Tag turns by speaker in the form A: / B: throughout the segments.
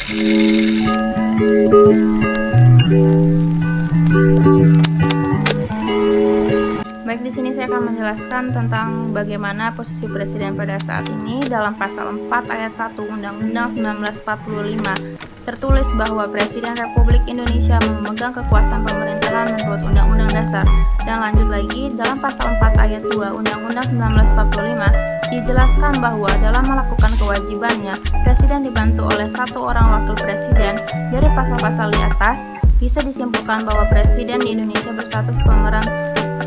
A: Baik, di sini saya akan menjelaskan tentang bagaimana posisi presiden pada saat ini. Dalam pasal 4 ayat 1 Undang-Undang 1945 tertulis bahwa Presiden Republik Indonesia memegang kekuasaan pemerintahan menurut Undang-Undang Dasar. Dan lanjut lagi, dalam pasal 4 ayat 2 Undang-Undang 1945 dijelaskan bahwa dalam melakukan kewajibannya, Presiden dibantu oleh satu orang wakil presiden. Dari pasal-pasal di atas, bisa disimpulkan bahwa Presiden di Indonesia berstatus pemeran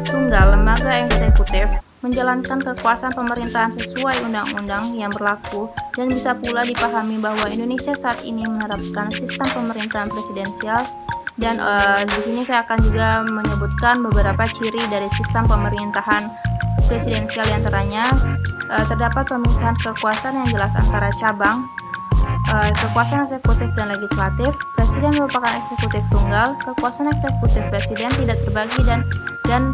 A: tunggal lembaga eksekutif, menjalankan kekuasaan pemerintahan sesuai undang-undang yang berlaku, dan bisa pula dipahami bahwa Indonesia saat ini menerapkan sistem pemerintahan presidensial. Dan di sini saya akan juga menyebutkan beberapa ciri dari sistem pemerintahan presidensial, yang antaranya terdapat pemisahan kekuasaan yang jelas antara cabang, kekuasaan eksekutif dan legislatif. Presiden merupakan eksekutif tunggal. Kekuasaan eksekutif presiden tidak terbagi dan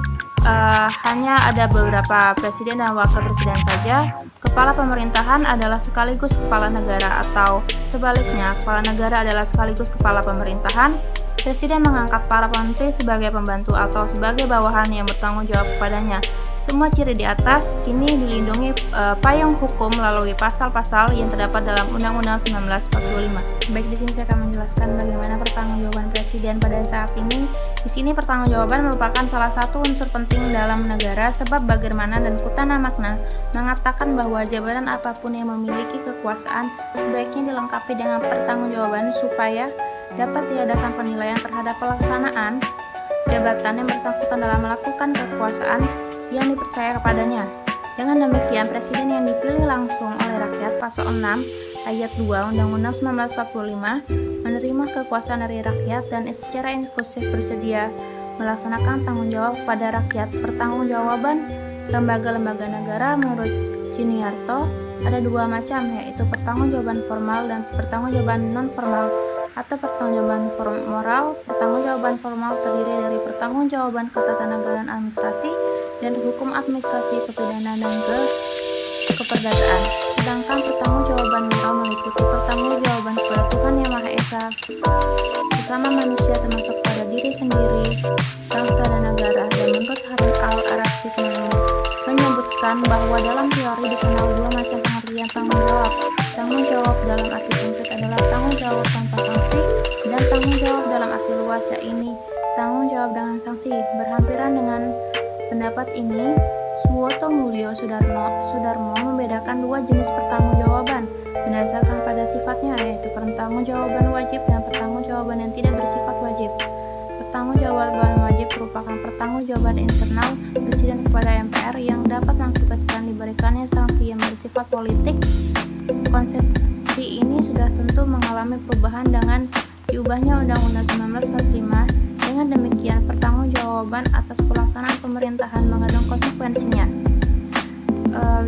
A: hanya ada beberapa presiden dan wakil presiden saja. Kepala pemerintahan adalah sekaligus kepala negara, atau sebaliknya, kepala negara adalah sekaligus kepala pemerintahan. Presiden mengangkat para menteri sebagai pembantu atau sebagai bawahan yang bertanggung jawab kepadanya. Semua ciri di atas ini dilindungi payung hukum melalui pasal-pasal yang terdapat dalam Undang-Undang 1945. Baik, di sini saya akan menjelaskan bagaimana pertanggungjawaban presiden pada saat ini. Di sini pertanggungjawaban merupakan salah satu unsur penting dalam negara, sebab bagaimana dan Kutana Makna mengatakan bahwa jabatan apapun yang memiliki kekuasaan sebaiknya dilengkapi dengan pertanggungjawaban supaya dapat diadakan penilaian terhadap pelaksanaan jabatan yang bersangkutan dalam melakukan kekuasaan yang dipercaya kepadanya. Dengan demikian, presiden yang dipilih langsung oleh rakyat, pasal 6 ayat 2 Undang-Undang 1945, menerima kekuasaan dari rakyat dan secara inklusif bersedia melaksanakan tanggung jawab kepada rakyat. Pertanggungjawaban lembaga-lembaga negara menurut Juniarto ada dua macam, yaitu pertanggungjawaban formal dan pertanggungjawaban non-formal atau pertanggungjawaban moral. Pertanggungjawaban formal terdiri dari pertanggungjawaban ketatanegaraan administrasi dan hukum administrasi, kepidanaan, dan keperdataan. Sedangkan pertanggungjawaban moral meliputi pertanggungjawaban kepada Tuhan Yang Maha Esa, sesama manusia termasuk pada diri sendiri, bangsa dan negara. Dan menurut Harun al-Rashid menyebutkan bahwa dalam teori dikenal dua macam pengertian tanggung jawab. Tanggung jawab dalam arti sempit adalah tanggung jawab tanpa sanksi, dan tanggung jawab dalam arti luas, yaitu tanggung jawab dengan sanksi. Berhampiran dengan pendapat ini, Suwoto Mulyo Sudarmo membedakan dua jenis pertanggungjawaban berdasarkan pada sifatnya, yaitu pertanggungjawaban wajib dan pertanggungjawaban yang tidak bersifat wajib. Pertanggungjawaban wajib merupakan pertanggungjawaban internal presiden kepada MPR yang dapat mengakibatkan diberikannya sanksi yang bersifat politik. Konsepsi ini sudah tentu mengalami perubahan dengan diubahnya Undang-Undang 1945. Dengan demikian, pertanggungjawaban atas pelaksanaan pemerintahan mengandung konsekuensinya.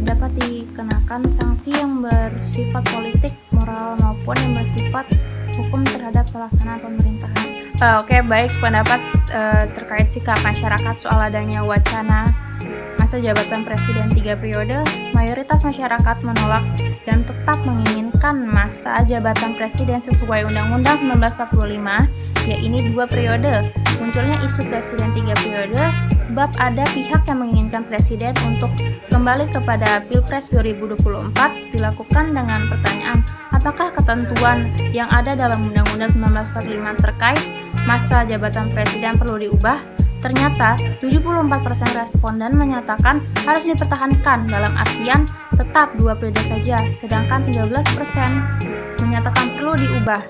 A: Dapat dikenakan sanksi yang bersifat politik, moral, maupun yang bersifat hukum terhadap pelaksanaan pemerintahan. Oke, baik, pendapat terkait sikap masyarakat soal adanya wacana masa jabatan presiden 3 periode. Mayoritas masyarakat menolak dan tetap menginginkan masa jabatan presiden sesuai Undang-Undang 1945, yaitu 2 periode. Munculnya isu presiden 3 periode sebab ada pihak yang menginginkan presiden untuk kembali kepada Pilpres 2024 dilakukan dengan pertanyaan, apakah ketentuan yang ada dalam Undang-Undang 1945 terkait masa jabatan presiden perlu diubah? Ternyata 74% responden menyatakan harus dipertahankan, dalam artian tetap 2 periode saja, sedangkan 13% menyatakan perlu diubah.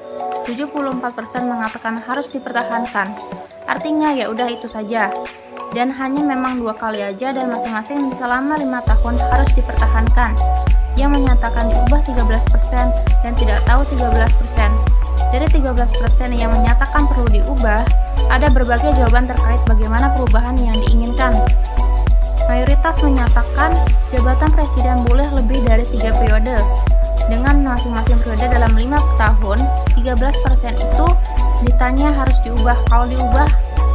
A: 74% mengatakan harus dipertahankan. Artinya ya udah itu saja. Dan hanya memang 2 kali aja, dan masing-masing selama 5 tahun harus dipertahankan. Yang menyatakan diubah 13% dan tidak tahu 13%. Dari 13% yang menyatakan perlu diubah, ada berbagai jawaban terkait bagaimana perubahan yang diinginkan. Mayoritas menyatakan jabatan presiden boleh lebih dari 3 periode. Dengan masing-masing periode dalam 5 tahun, 13% itu ditanya harus diubah. Kalau diubah,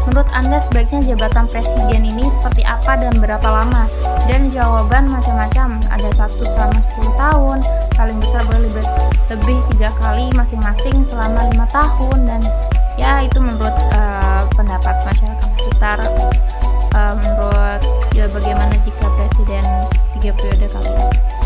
A: menurut Anda sebaiknya jabatan presiden ini seperti apa dan berapa lama? Dan jawaban macam-macam, ada 1 selama 10 tahun, paling besar boleh lebih lebih 3 kali masing-masing selama 5 tahun. Dan ya itu menurut pendapat masyarakat sekitar. Menurut ya bagaimana jika presiden 3 periode kali ini?